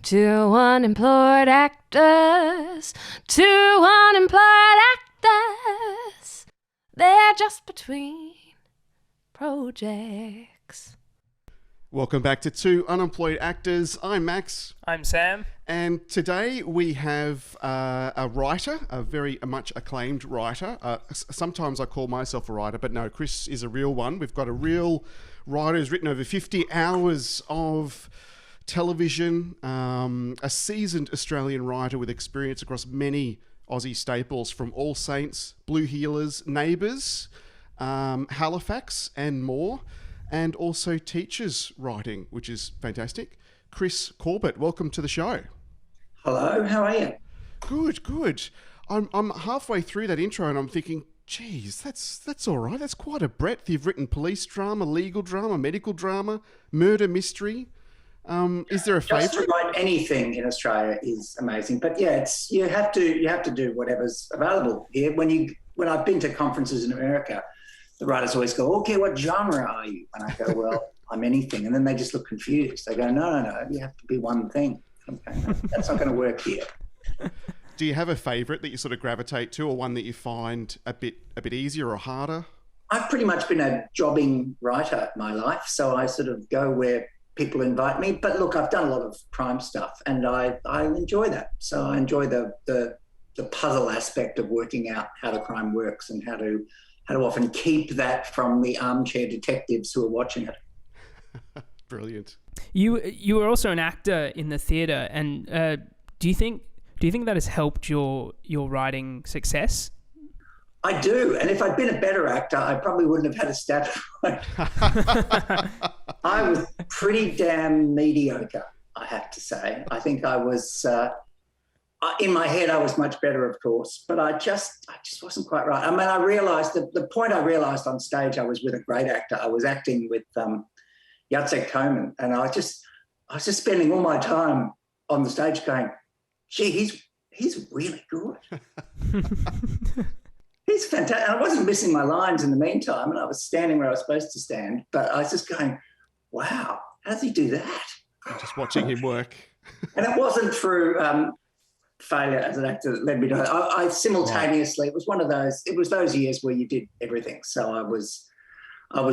Two unemployed actors, two unemployed actors. They're just between projects. Welcome back to Two Unemployed Actors. I'm Max. I'm Sam. And today we have a writer, a very much acclaimed writer. Sometimes I call myself a writer, but no, Chris is a real one. We've got a real writer who's written over 50 hours of television, a seasoned Australian writer with experience across many Aussie staples from All Saints, Blue Healers, Neighbours, Halifax and more, and also teachers writing, which is fantastic. Chris Corbett, welcome to the show. Hello, how are you? Good. I'm halfway through that intro and I'm thinking, geez, that's all right. That's quite a breadth. You've written police drama, legal drama, medical drama, murder mystery. Is there a favourite? Just to write anything in Australia is amazing, but yeah, it's you have to do whatever's available here. When I've been to conferences in America, the writers always go, "Okay, what genre are you?" And I go, "Well, I'm anything," and then they just look confused. They go, "No, you have to be one thing." Okay, no, that's not going to work here. Do you have a favourite that you sort of gravitate to, or one that you find a bit easier or harder? I've pretty much been a jobbing writer my life, so I sort of go where people invite me. But look, I've done a lot of crime stuff and I enjoy that. So I enjoy the puzzle aspect of working out how the crime works and how to often keep that from the armchair detectives who are watching it. Brilliant. You were also an actor in the theatre, and do you think that has helped your writing success? I do, and if I'd been a better actor, I probably wouldn't have had a stab at it. I was pretty damn mediocre, I have to say. I think I was, in my head, I was much better, of course, but I just wasn't quite right. I mean, I realised that the point I realised on stage, I was with a great actor. I was acting with Jacek Koman, and I was just spending all my time on the stage going, gee, he's really good. He's fantastic. I wasn't missing my lines in the meantime, and I was standing where I was supposed to stand, but I was just going, wow, how does he do that? I'm just watching him work. And it wasn't through failure as an actor that led me to it. I simultaneously, It was those years where you did everything. So I was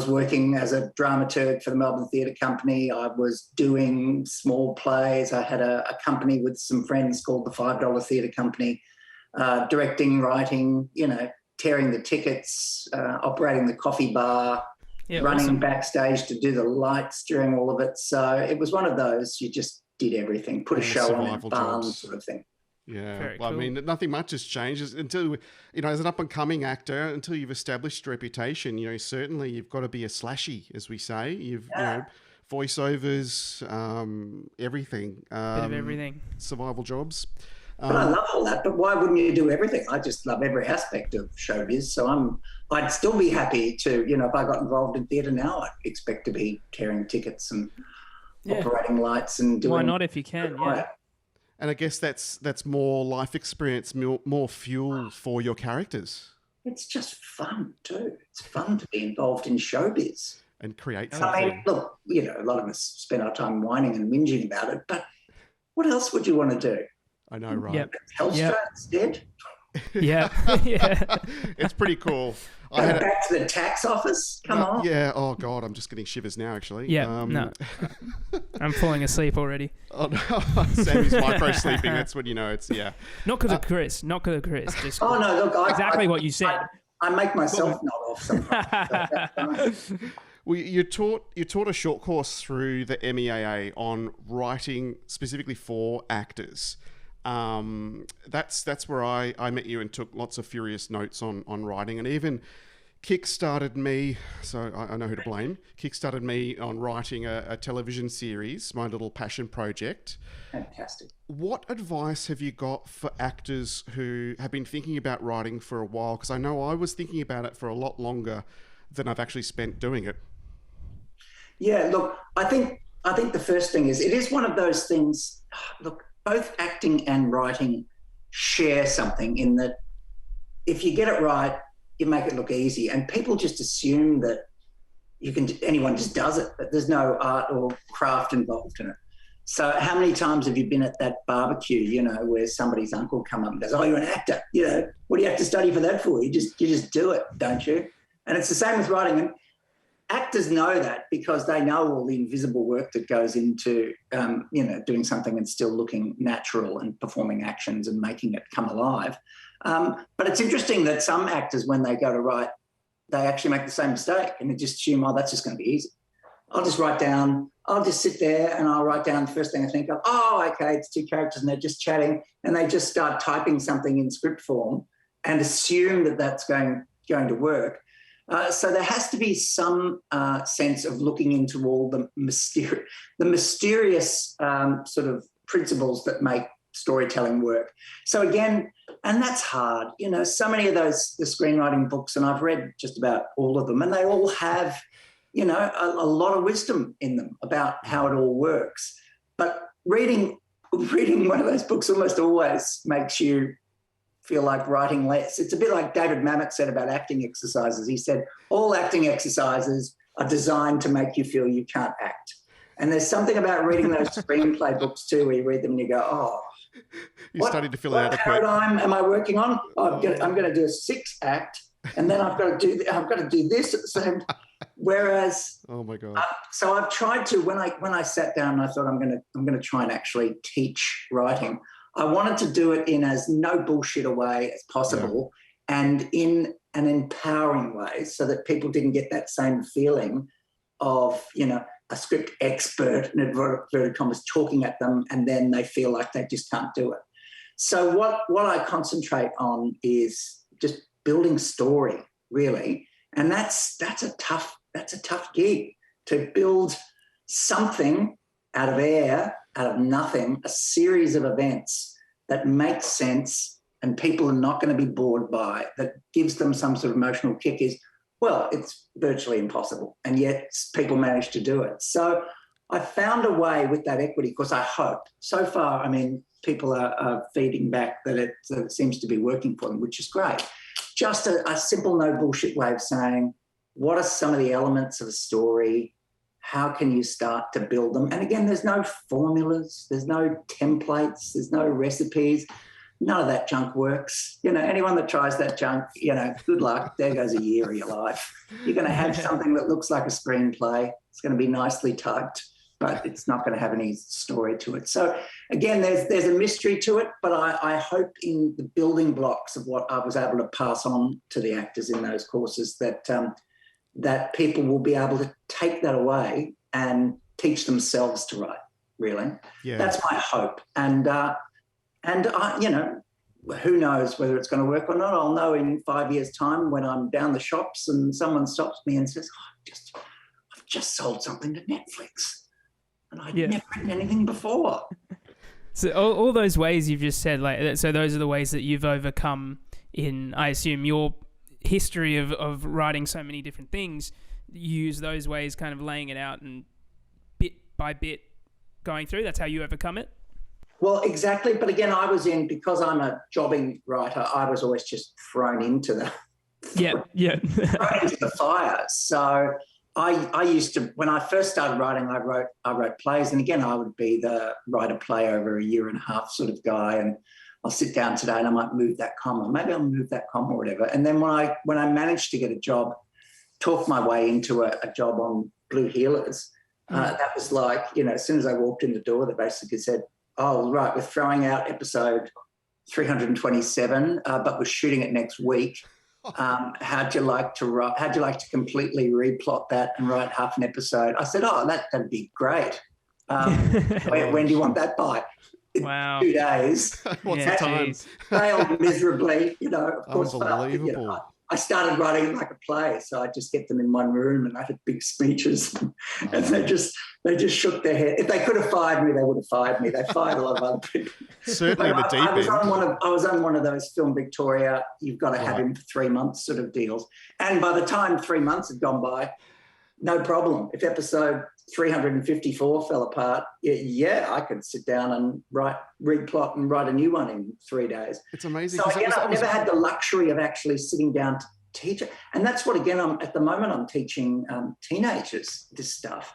working as a dramaturg for the Melbourne Theatre Company. I was doing small plays. I had a company with some friends called the $5 Theatre Company, directing, writing, tearing the tickets, operating the coffee bar, running backstage to do the lights during all of it. So it was one of those, you just did everything, put a show on in barn sort of thing. Yeah, Very well, cool. I mean, nothing much has changed until, as an up-and-coming actor, until you've established a reputation, certainly you've got to be a slashy, as we say. Voiceovers, everything. Bit of everything. Survival jobs. But I love all that, but why wouldn't you do everything? I just love every aspect of showbiz. So I'd still be happy to, if I got involved in theatre now, I'd expect to be tearing tickets and operating lights and doing... Why not if you can, yeah. And I guess that's more life experience, more fuel for your characters. It's just fun too. It's fun to be involved in showbiz. And create something. I mean, look, a lot of us spend our time whining and whinging about it, but what else would you want to do? I know, right? Yep. Telstra instead? Yeah. It's pretty cool. Back to the tax office? Come on. Yeah. Oh, God. I'm just getting shivers now, actually. Yeah. No. I'm falling asleep already. Oh, no. Sammy's micro-sleeping. That's when you know it's, yeah. Not because of Chris. Just oh, no. Look, exactly what you said. I make myself nod off sometimes. Well, you taught a short course through the MEAA on writing specifically for actors. That's where I met you and took lots of furious notes on writing, and even kickstarted me, so I know who to blame, kickstarted me on writing a television series, my little passion project. Fantastic. What advice have you got for actors who have been thinking about writing for a while? Because I know I was thinking about it for a lot longer than I've actually spent doing it. Yeah, look, I think the first thing is, it is one of those things, look, both acting and writing share something in that if you get it right, you make it look easy. And people just assume that anyone just does it, but there's no art or craft involved in it. So how many times have you been at that barbecue, you know, where somebody's uncle come up and goes, "Oh, you're an actor. You know, what do you have to study for that for? You just do it, don't you?" And it's the same with writing. And actors know that because they know all the invisible work that goes into, you know, doing something and still looking natural and performing actions and making it come alive. But it's interesting that some actors, when they go to write, they actually make the same mistake and they just assume, "Oh, that's just going to be easy. I'll just sit there and I'll write down the first thing I think of. Oh, okay, it's two characters and they're just chatting," and they just start typing something in script form and assume that that's going to work. So there has to be some sense of looking into all the mysterious sort of principles that make storytelling work. So again, and that's hard. You know, so many of the screenwriting books, and I've read just about all of them, and they all have, you know, a lot of wisdom in them about how it all works. But reading one of those books almost always makes you feel like writing less. It's a bit like David Mamet said about acting exercises. He said, all acting exercises are designed to make you feel you can't act. And there's something about reading those screenplay books too, where you read them and you go, "Oh, you're starting to feel inadequate. What paradigm am I working on? Oh, I'm going to do a 6-act, and then I've got to do this at the same time." Whereas, oh my God. So I've tried to, when I sat down and I thought I'm going to try and actually teach writing, I wanted to do it in as no bullshit a way as possible, and in an empowering way, so that people didn't get that same feeling of, you know, a script expert in inverted commas talking at them, and then they feel like they just can't do it. So what I concentrate on is just building story, really, and that's a tough gig, to build something out of air, out of nothing, a series of events that make sense and people are not going to be bored by, that gives them some sort of emotional kick. It's virtually impossible. And yet people manage to do it. So I found a way with that equity, because I hope, so far, I mean, people are feeding back that it seems to be working for them, which is great. Just a simple, no bullshit way of saying, what are some of the elements of a story? How can you start to build them? And again, there's no formulas, there's no templates, there's no recipes. None of that junk works. You know, anyone that tries that junk, you know, good luck. There goes a year of your life. You're going to have something that looks like a screenplay. It's going to be nicely typed, but it's not going to have any story to it. So again, there's a mystery to it, but I hope in the building blocks of what I was able to pass on to the actors in those courses that people will be able to take that away and teach themselves to write, really. Yeah. That's my hope. And you know, who knows whether it's going to work or not. I'll know in 5 years' time when I'm down the shops and someone stops me and says, "Oh, I've just sold something to Netflix, and I'd never written anything before." So all those ways you've just said, like, so those are the ways that you've overcome in, I assume, your history of writing so many different things. You use those ways, kind of laying it out and bit by bit going through. That's how you overcome it. Well, exactly. But again, because I'm a jobbing writer, I was always just thrown into the thrown into the fire. So I used to, when I first started writing, I wrote plays, and again, I would be the writer play over a year and a half sort of guy, and I'll sit down today and I might move that comma, maybe I'll move that comma or whatever. And then when I managed to get a job, talk my way into a job on Blue Heelers, that was like, you know, as soon as I walked in the door, they basically said, "Oh, right, we're throwing out episode 327, but we're shooting it next week. How'd you like to completely replot that and write half an episode?" I said, "Oh, that'd be great. When do you want that by?" Wow. 2 days. What's the time? Failed miserably, you know, of course. Unbelievable. You know, I started writing like a play, so I just get them in one room and I had big speeches, and they just shook their head. If they could have fired me, they would have fired me. They fired a lot of other people. Certainly in the deep end. I was on one of those Film Victoria, you've got to have him for 3 months sort of deals. And by the time 3 months had gone by, no problem. If episode 354 fell apart, I could sit down and replot and write a new one in 3 days. It's amazing. So again, I've never had the luxury of actually sitting down to teach it. And that's what, again, at the moment I'm teaching teenagers this stuff.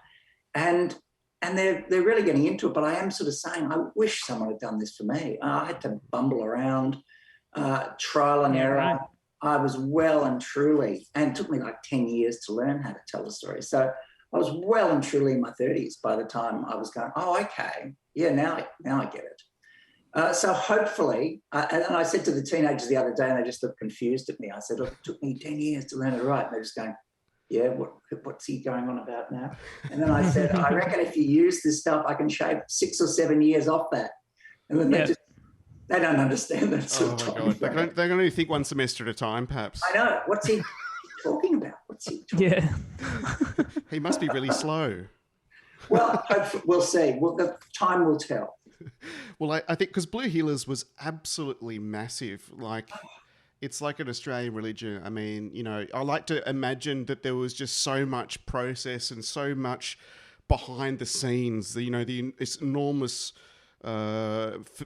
And they're really getting into it. But I am sort of saying, I wish someone had done this for me. I had to bumble around, trial and error. Right. I was well and truly, and it took me like 10 years to learn how to tell a story. So I was well and truly in my 30s by the time I was going, oh, okay, yeah, now I get it. So hopefully, and I said to the teenagers the other day, and they just looked confused at me. I said, look, it took me 10 years to learn how to write. And they're just going, yeah, what's he going on about now? And then I said, I reckon if you use this stuff, I can shave 6 or 7 years off that. And then they don't understand that sort of time. They're going to think one semester at a time, perhaps. I know. What's he talking about? Yeah. He must be really slow. Well, we'll see. The time will tell. Well, I think because Blue Healers was absolutely massive. Like, it's like an Australian religion. I mean, you know, I like to imagine that there was just so much process and so much behind the scenes. You know, this enormous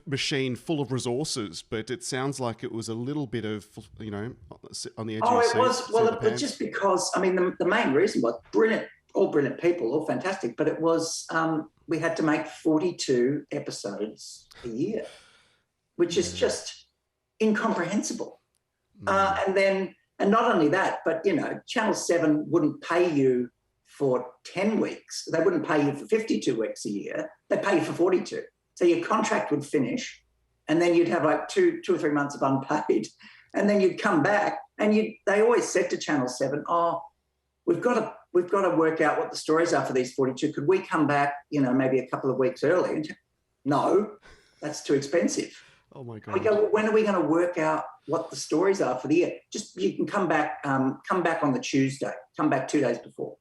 machine full of resources, but it sounds like it was a little bit of, you know, on the edge of the seat. Oh, it was. Well, it was just because, I mean, the main reason was all brilliant people, all fantastic, but it was, we had to make 42 episodes a year, which is just incomprehensible. And not only that, but, you know, Channel 7 wouldn't pay you for 10 weeks. They wouldn't pay you for 52 weeks a year. They pay you for 42. So your contract would finish, and then you'd have like two or 3 months of unpaid, and then you'd come back, and they always said to Channel 7, oh, we've got to work out what the stories are for these 42. Could we come back, you know, maybe a couple of weeks early? And no, that's too expensive. Oh my God. We go, well, when are we going to work out what the stories are for the year? Just, you can come back on the Tuesday, come back 2 days before.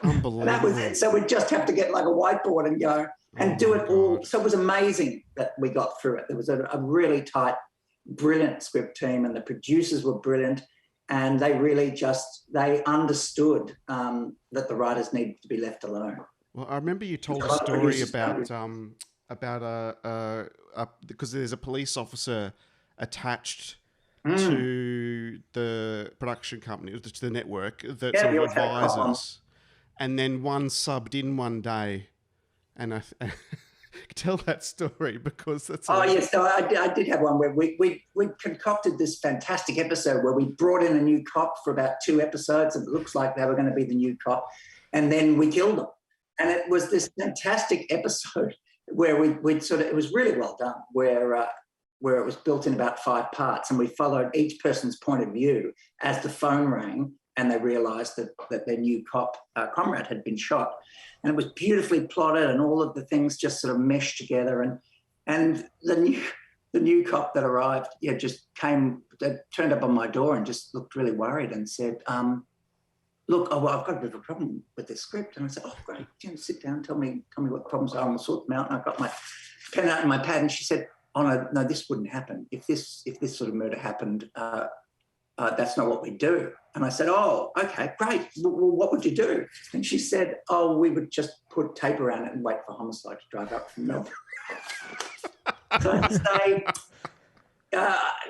Unbelievable. That was it. So we'd just have to get like a whiteboard and go and do it all. So it was amazing that we got through it. There was a really tight, brilliant script team, and the producers were brilliant, and they really they understood that the writers needed to be left alone. Well, I remember you told a story about because there's a police officer attached to the production company, to the network, that sort of advises, and then one subbed in one day, and I tell that story because that's. Oh yes, so I did have one where we concocted this fantastic episode where we brought in a new cop for about 2 episodes, and it looks like they were going to be the new cop, and then we killed them, and it was this fantastic episode where we'd sort of, it was really well done, where it was built in about 5 parts, and we followed each person's point of view as the phone rang and they realised that their new cop comrade had been shot. And it was beautifully plotted, and all of the things just sort of meshed together. And the new cop that arrived, just turned up on my door and just looked really worried and said, look, I've got a bit of a problem with this script. And I said, oh, great, sit down, tell me what the problems are, and we'll sort them out. And I got my pen out and my pad, and she said, oh, no, this wouldn't happen. If this sort of murder happened, that's not what we do. And I said, oh, okay, great. Well, what would you do? And she said, oh, we would just put tape around it and wait for Homicide to drive up from Melbourne. So I say,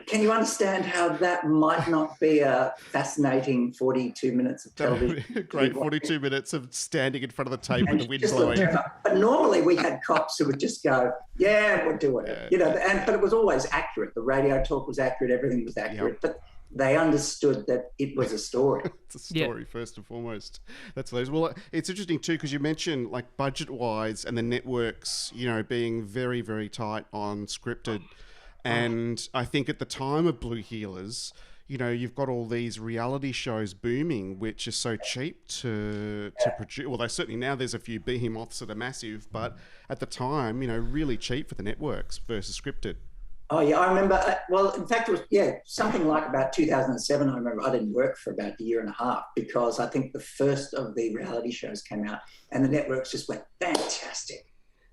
can you understand how that might not be a fascinating 42 minutes of television? Great, 42 minutes of standing in front of the tape with the wind blowing. But normally we had cops who would just go, yeah, we're doing it. But it was always accurate. The radio talk was accurate, everything was accurate. Yep. But they understood that it was a story. It's a story, first and foremost. That's hilarious. Well, it's interesting too, because you mentioned like budget-wise and the networks, being very, very tight on scripted. And I think at the time of Blue Healers, you've got all these reality shows booming, which are so cheap to produce. Well, now there's a few behemoths that are massive, but at the time, really cheap for the networks versus scripted. Oh, yeah, I remember. In fact, it was, something like about 2007. I remember I didn't work for about a year and a half because I think the first of the reality shows came out and the networks just went, fantastic.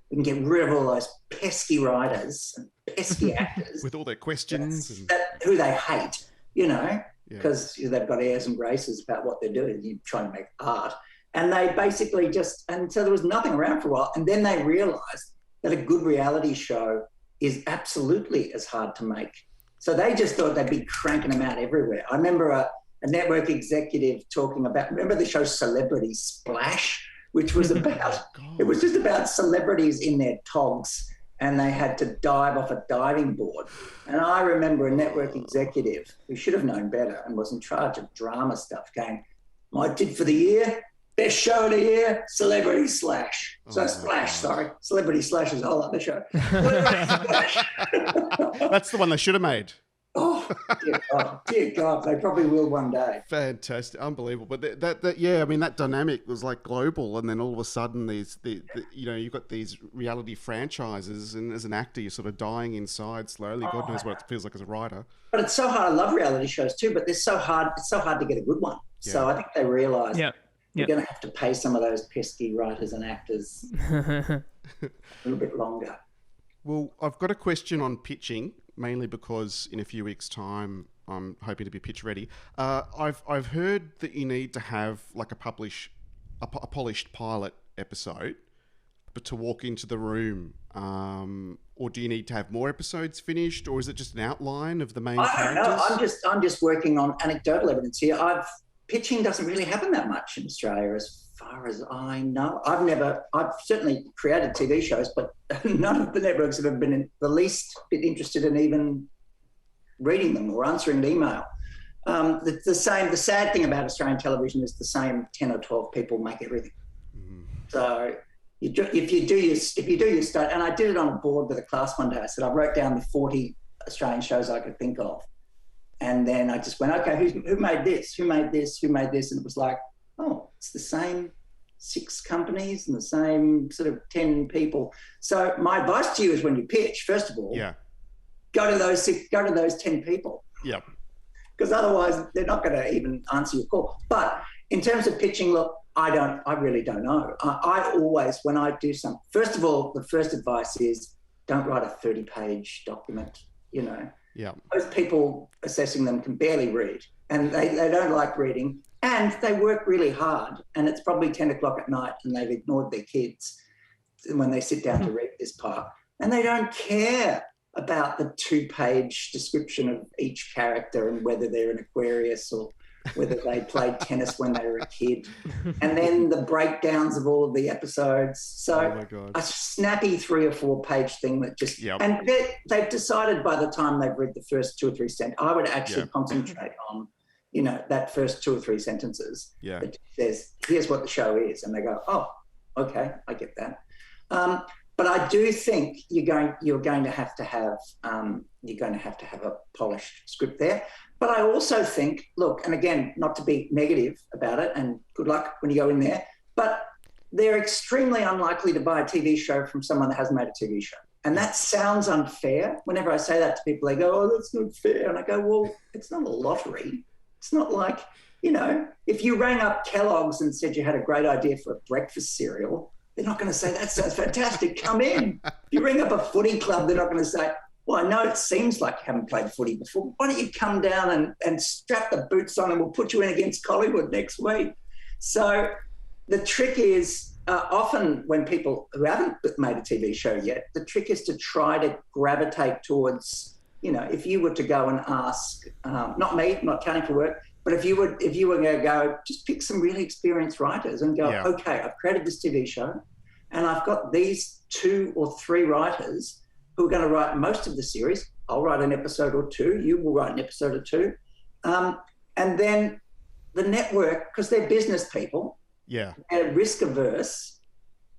We can get rid of all those pesky writers and pesky actors. With all their questions. Who they hate, because they've got airs and graces about what they're doing. You're trying to make art. And they basically and so there was nothing around for a while. And then they realised that a good reality show is absolutely as hard to make. So they just thought they'd be cranking them out everywhere. I remember a network executive talking about, remember the show Celebrity Splash, which was about, it was just about celebrities in their togs, and they had to dive off a diving board. And I remember a network executive who should have known better and was in charge of drama stuff going, my tip for the year, best show of the year, Celebrity Slash. Celebrity Slash is a whole other show. That's the one they should have made. Oh, dear God, they probably will one day. Fantastic, unbelievable. But that dynamic was like global, and then all of a sudden, you've got these reality franchises, and as an actor, you're sort of dying inside slowly. God knows what it feels like as a writer. But it's so hard. I love reality shows too, but it's so hard to get a good one. Yeah. So I think they realise you're going to have to pay some of those pesky writers and actors a little bit longer. Well, I've got a question on pitching, mainly because in a few weeks' time, I'm hoping to be pitch ready. I've heard that you need to have like a polished pilot episode, but to walk into the room, or do you need to have more episodes finished, or is it just an outline of the main characters? No, I'm just working on anecdotal evidence here. Pitching doesn't really happen that much in Australia, as far as I know. I've certainly created TV shows, but none of the networks have ever been the least bit interested in even reading them or answering an email. The sad thing about Australian television is the same 10 or 12 people make everything. So if you do your study, and I did it on a board with a class one day. I said I wrote down the 40 Australian shows I could think of, and then I just went, okay, who made this? Who made this? Who made this? And it was like, oh, it's the same 6 companies and the same sort of 10 people. So my advice to you is when you pitch, first of all, go to those 10 people. Yep. Because otherwise they're not going to even answer your call. But in terms of pitching, look, I really don't know. I always, when I do something, first of all, the first advice is don't write a 30-page document, Yeah. Most people assessing them can barely read, and they don't like reading, and they work really hard, and it's probably 10 o'clock at night and they've ignored their kids when they sit down to read this part, and they don't care about the 2-page description of each character and whether they're an Aquarius or whether they played tennis when they were a kid, and then the breakdowns of all of the episodes. So a snappy 3 or 4 page thing that just, and they've decided by the time they've read the first 2 or 3 sentences, I would actually concentrate on, that first 2 or 3 sentences that says, here's what the show is. And they go, oh, okay, I get that. But I do think you're going to have to have a polished script there. But I also think, look, and again, not to be negative about it, and good luck when you go in there, but they're extremely unlikely to buy a TV show from someone that hasn't made a TV show. And that sounds unfair. Whenever I say that to people, they go, oh, that's not fair. And I go, well, it's not a lottery. It's not like, if you rang up Kellogg's and said you had a great idea for a breakfast cereal, they're not going to say, that sounds fantastic, come in. If you ring up a footy club, they're not going to say, well, I know it seems like you haven't played footy before. Why don't you come down and strap the boots on and we'll put you in against Collingwood next week? So the trick is often when people who haven't made a TV show yet, the trick is to try to gravitate towards, if you were to go and ask, not me, I'm not counting for work, but if you were going to go, just pick some really experienced writers and go, okay, I've created this TV show and I've got these 2 or 3 writers who are going to write most of the series. I'll write an episode or 2. You will write an episode or 2. And then the network, because they're business people, they're risk averse,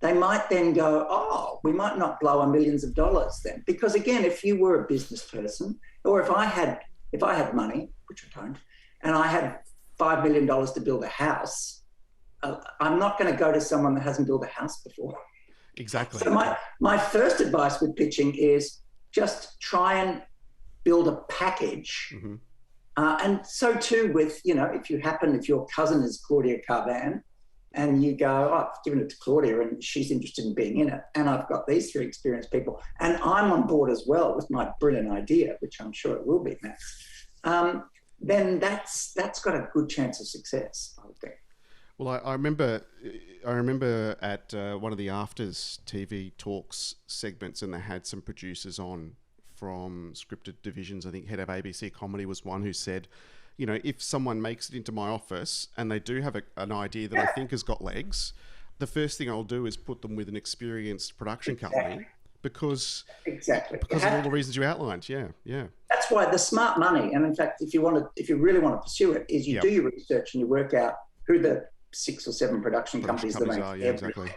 they might then go, oh, we might not blow millions of dollars then. Because again, if you were a business person, or if I had money, which I don't, and I had $5 million to build a house, I'm not going to go to someone that hasn't built a house before. Exactly. So my first advice with pitching is just try and build a package. Mm-hmm. And so too with, if your cousin is Claudia Carvan and you go, oh, I've given it to Claudia and she's interested in being in it, and I've got these 3 experienced people and I'm on board as well with my brilliant idea, which I'm sure it will be, Matt, then that's got a good chance of success, I would think. Well, I remember at one of the Afters TV Talks segments, and they had some producers on from scripted divisions. I think head of ABC Comedy was one who said, if someone makes it into my office and they do have an idea that I think has got legs, the first thing I'll do is put them with an experienced production company because of all the reasons you outlined. Yeah. That's why the smart money, and in fact, if you really want to pursue it, is you do your research and you work out who the 6 or 7 production companies that make exactly.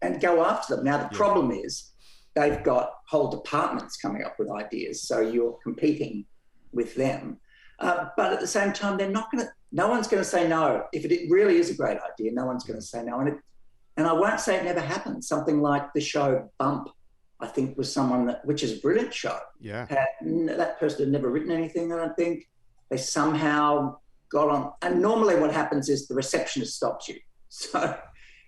And go after them. Now the problem is they've got whole departments coming up with ideas, so you're competing with them. But at the same time, no one's going to say no. If it really is a great idea, no one's going to say no. And I won't say it never happened. Something like the show Bump, I think, was which is a brilliant show. Yeah. That person had never written anything, I don't think. They somehow got on. And normally what happens is the receptionist stops you. So,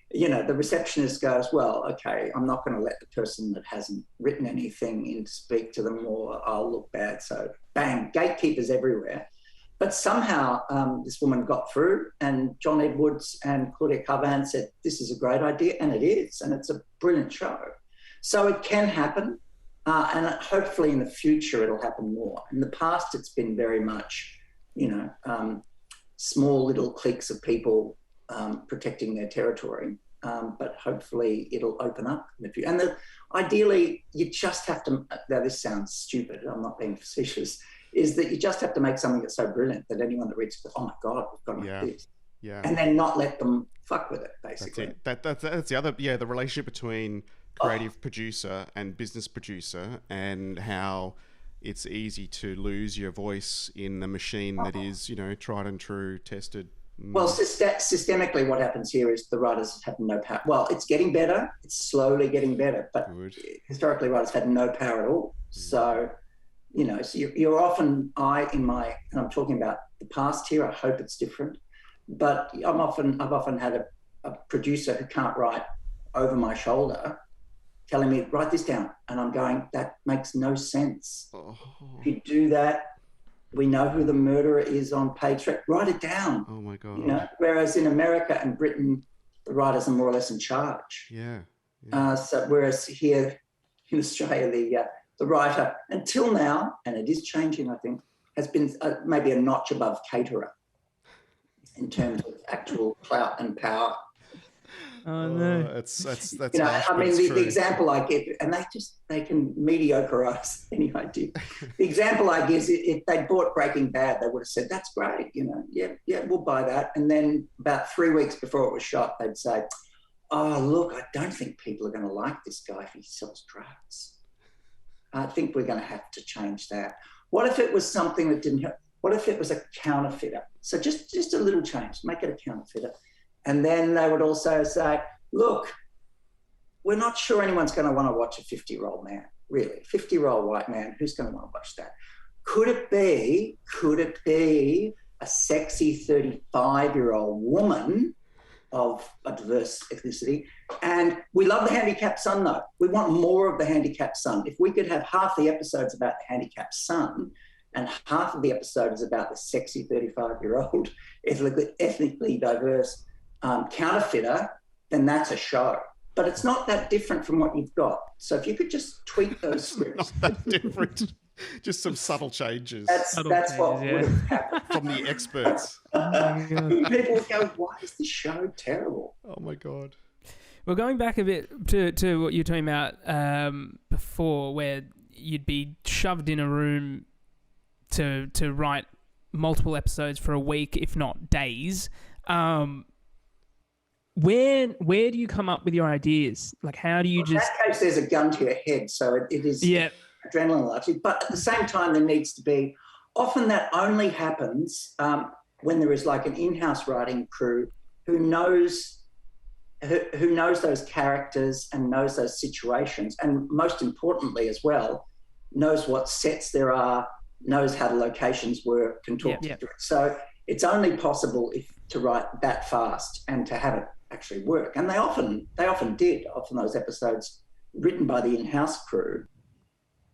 the receptionist goes, well, okay, I'm not going to let the person that hasn't written anything in to speak to them or I'll look bad. So bang, gatekeepers everywhere. But somehow this woman got through, and John Edwards and Claudia Carvan said, this is a great idea, and it is, and it's a brilliant show. So it can happen, and hopefully in the future it'll happen more. In the past, it's been very much, small little cliques of people protecting their territory, but hopefully it'll open up in the future. And ideally, you just have to, now this sounds stupid, I'm not being facetious, is that you just have to make something that's so brilliant that anyone that reads it goes, oh my God, we've got to make this. Yeah. And then not let them fuck with it, basically. That's the other, the relationship between creative producer and business producer, and how it's easy to lose your voice in a machine that is, tried and true, tested. Well, systemically, what happens here is the writers have no power. Well, it's getting better. It's slowly getting better. But historically, writers had no power at all. So, so you're often, and I'm talking about the past here, I hope it's different. But I've often had a producer who can't write over my shoulder telling me, write this down. And I'm going, that makes no sense. Oh. If you do that, we know who the murderer is on page 3. Write it down. Oh my God. Whereas in America and Britain, the writers are more or less in charge. Yeah. So whereas here in Australia, the writer, until now, and it is changing, I think, has been maybe a notch above caterer in terms of actual clout and power. Oh no, that's I mean, the example I give, and they can mediocreize any idea. The example I give is if they bought Breaking Bad, they would have said, that's great, yeah, we'll buy that. And then about 3 weeks before it was shot, they'd say, oh, look, I don't think people are going to like this guy if he sells drugs. I think we're going to have to change that. What if it was something that didn't help? What if it was a counterfeiter? So just a little change, make it a counterfeiter. And then they would also say, look, we're not sure anyone's going to want to watch a 50-year-old man, really. 50-year-old white man, who's going to want to watch that? Could it be a sexy 35-year-old woman of a diverse ethnicity? And we love the handicapped son, though. We want more of the handicapped son. If we could have half the episodes about the handicapped son and half of the episode is about the sexy 35-year-old ethnically diverse counterfeiter, then that's a show. But it's not that different from what you've got. So if you could just tweak those scripts. Not that different. Just some subtle changes. That's what would have happened. From the experts. People would go, why is this show terrible? Oh my God. Well, going back a bit to what you were talking about before, where you'd be shoved in a room to write multiple episodes for a week, if not days. Where do you come up with your ideas? Like, how do you In that case, there's a gun to your head, so it is adrenaline rush. But at the same time, there needs to be, often that only happens when there is like an in-house writing crew who knows those characters and knows those situations, and most importantly as well, knows what sets there are, knows how the locations work, can talk to it. So it's only possible to write that fast and to have it actually work. And they often did. Often those episodes written by the in-house crew.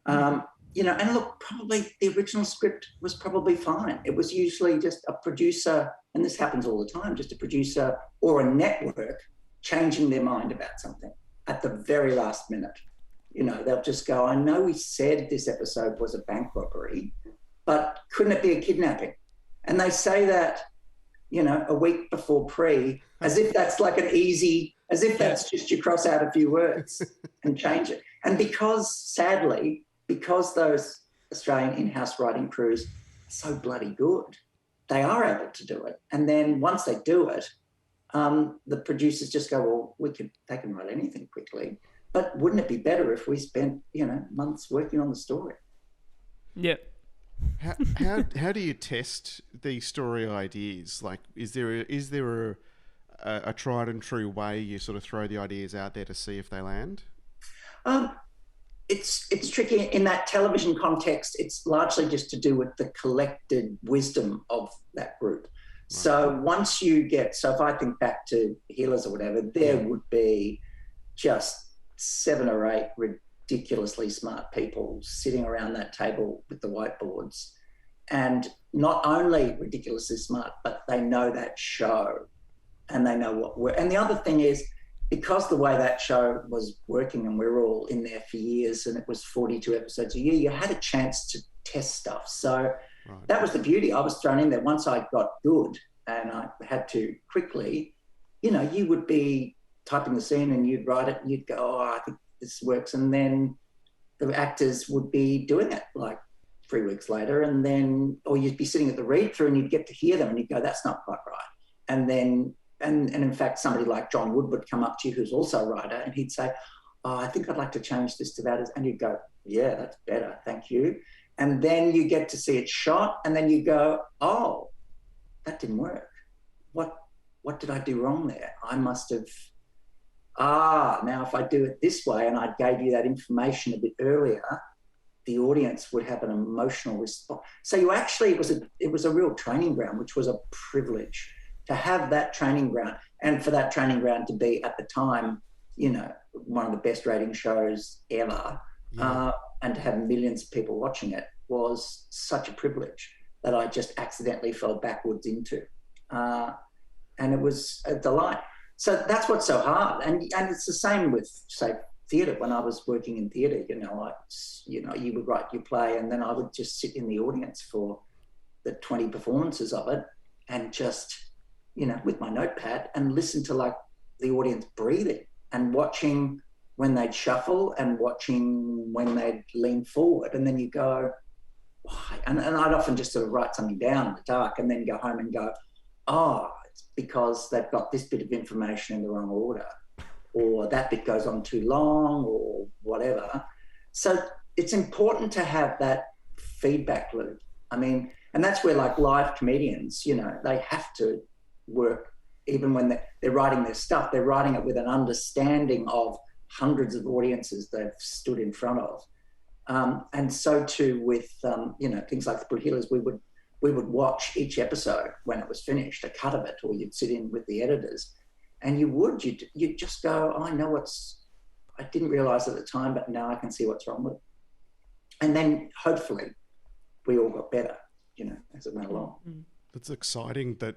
And look, probably the original script was probably fine. It was usually just a producer, and this happens all the time, just a producer or a network changing their mind about something at the very last minute. They'll just go, I know we said this episode was a bank robbery, but couldn't it be a kidnapping? And they say that, a week before as if that's like as if that's just you cross out a few words and change it. And sadly, because those Australian in-house writing crews are so bloody good, they are able to do it. And then once they do it, the producers just go, well, they can write anything quickly. But wouldn't it be better if we spent, months working on the story? Yeah. How do you test these story ideas? Like, is there a tried and true way you sort of throw the ideas out there to see if they land? It's tricky in that television context. It's largely just to do with the collected wisdom of that group. Right. So once if I think back to Healers or whatever, there would be just 7 or 8 ridiculously smart people sitting around that table with the whiteboards, and not only ridiculously smart, but they know that show and they know and the other thing is, because the way that show was working and we were all in there for years and it was 42 episodes a year, you had a chance to test stuff. So that was the beauty. I was thrown in there. Once I got good and I had to quickly, you would be typing the scene and you'd write it and you'd go, I think this works. And then the actors would be doing it like 3 weeks later, and then, or you'd be sitting at the read through and you'd get to hear them and you'd go, that's not quite right. And then, and in fact, somebody like John Wood would come up to you, who's also a writer, and he'd say, I think I'd like to change this to that. And you'd go, yeah, that's better. Thank you. And then you get to see it shot and then you go, oh, that didn't work. What did I do wrong there? I must have, now if I do it this way and I gave you that information a bit earlier, the audience would have an emotional response. So it was a real training ground, which was a privilege to have that training ground, and for that training ground to be at the time, one of the best rating shows ever, and to have millions of people watching it was such a privilege that I just accidentally fell backwards into. And it was a delight. So that's what's so hard. And it's the same with, say, theatre. When I was working in theatre, you would write your play and then I would just sit in the audience for the 20 performances of it and just, with my notepad and listen to like the audience breathing and watching when they'd shuffle and watching when they'd lean forward. And then you go, why? And I'd often just sort of write something down in the dark and then go home and go, it's because they've got this bit of information in the wrong order, or that bit goes on too long, or whatever. So it's important to have that feedback loop. I mean, and that's where like live comedians, they have to work, even when they're writing their stuff, they're writing it with an understanding of hundreds of audiences they've stood in front of. And so too with, things like the Good Healers, we would watch each episode when it was finished, a cut of it, or you'd sit in with the editors and you'd just go, I know I didn't realise at the time, but now I can see what's wrong with it. And then hopefully we all got better, as it went along. That's exciting that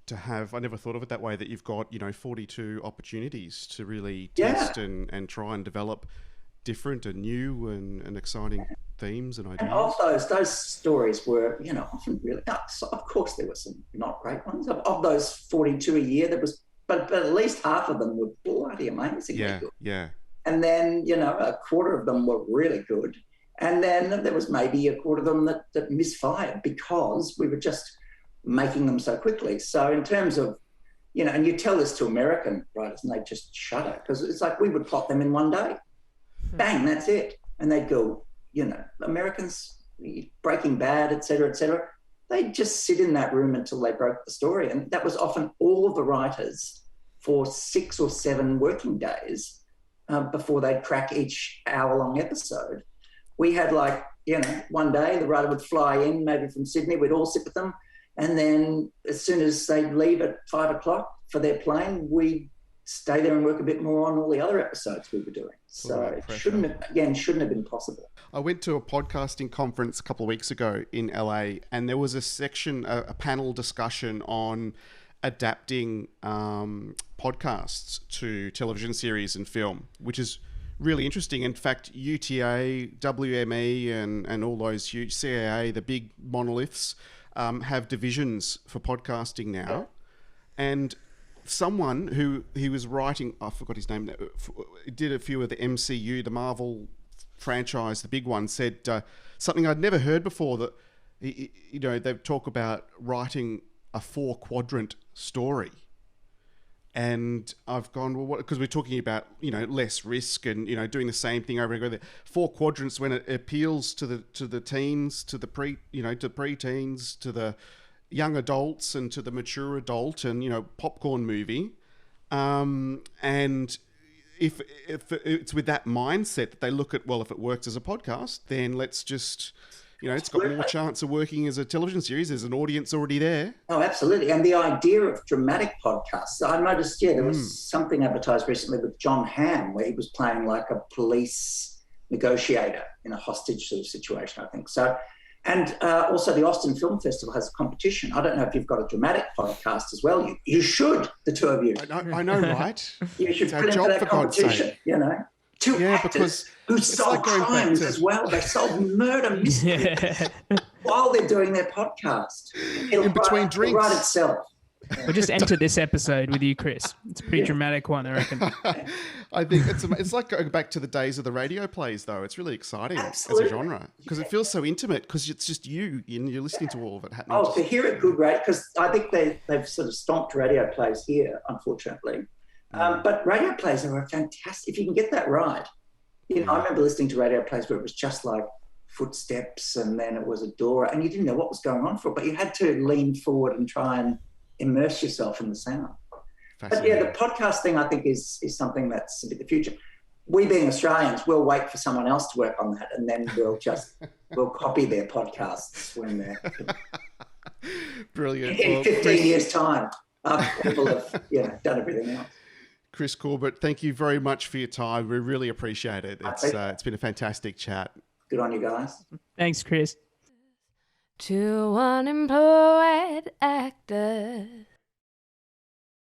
to have, I never thought of it that way, that you've got, 42 opportunities to really test and try and develop different and new and exciting themes and ideas. And of those stories were, often really, of course there were some not great ones. Of those 42 a year, there was, but at least half of them were bloody amazingly good. Yeah. And then, a quarter of them were really good. And then there was maybe a quarter of them that misfired because we were just making them so quickly. So in terms of, and you tell this to American writers and they just shudder, because it's like we would plot them in one day. Bang, that's it. And they'd go, Americans, Breaking Bad, et cetera, they'd just sit in that room until they broke the story. And that was often all of the writers for 6 or 7 working days before they'd crack each hour-long episode. We had one day the writer would fly in, maybe from Sydney, we'd all sit with them. And then as soon as they'd leave at 5 o'clock for their plane, we'd stay there and work a bit more on all the other episodes we were doing. So it shouldn't have been possible. I went to a podcasting conference a couple of weeks ago in LA, and there was a section, a panel discussion on adapting podcasts to television series and film, which is really interesting. In fact, UTA, WME and all those huge CAA, the big monoliths, have divisions for podcasting now, and someone who he was writing, I forgot his name, did a few of the MCU, the Marvel franchise, the big one, said something I'd never heard before, that they talk about writing a 4-quadrant story. And I've gone, well, what? Because we're talking about, less risk and, doing the same thing over and over. 4 quadrants when it appeals to the teens, to the preteens, to the young adults and to the mature adult and, popcorn movie. And if it's with that mindset that they look at, well, if it works as a podcast, then let's just... it's got more chance of working as a television series. There's an audience already there. Oh, absolutely. And the idea of dramatic podcasts, I noticed, there was something advertised recently with John Hamm where he was playing like a police negotiator in a hostage sort of situation, I think. So, and also the Austin Film Festival has a competition. I don't know if you've got a dramatic podcast as well. You should, the two of you. I know, right? You should put into that competition, Two actors who solve crimes as well. They solve murder mysteries while they're doing their podcast. In between drinks. It'll write itself. We'll just enter this episode with you, Chris. It's a pretty dramatic one, I reckon. I think it's like going back to the days of the radio plays, though. It's really exciting as a genre because it feels so intimate because it's just you and you're listening to all of it happening. Oh, to hear it good, right? Because I think they've sort of stomped radio plays here, unfortunately. But radio plays are fantastic if you can get that right. I remember listening to radio plays where it was just like footsteps and then it was a door and you didn't know what was going on for it, but you had to lean forward and try and immerse yourself in the sound. But the podcast thing I think is something that's a bit the future. We being Australians, we'll wait for someone else to work on that and then we'll copy their podcasts when they're brilliant. In 15 years' time after people have done everything else. Chris Corbett, thank you very much for your time. We really appreciate it. It's been a fantastic chat. Good on you guys. Thanks, Chris. 2 unemployed actors.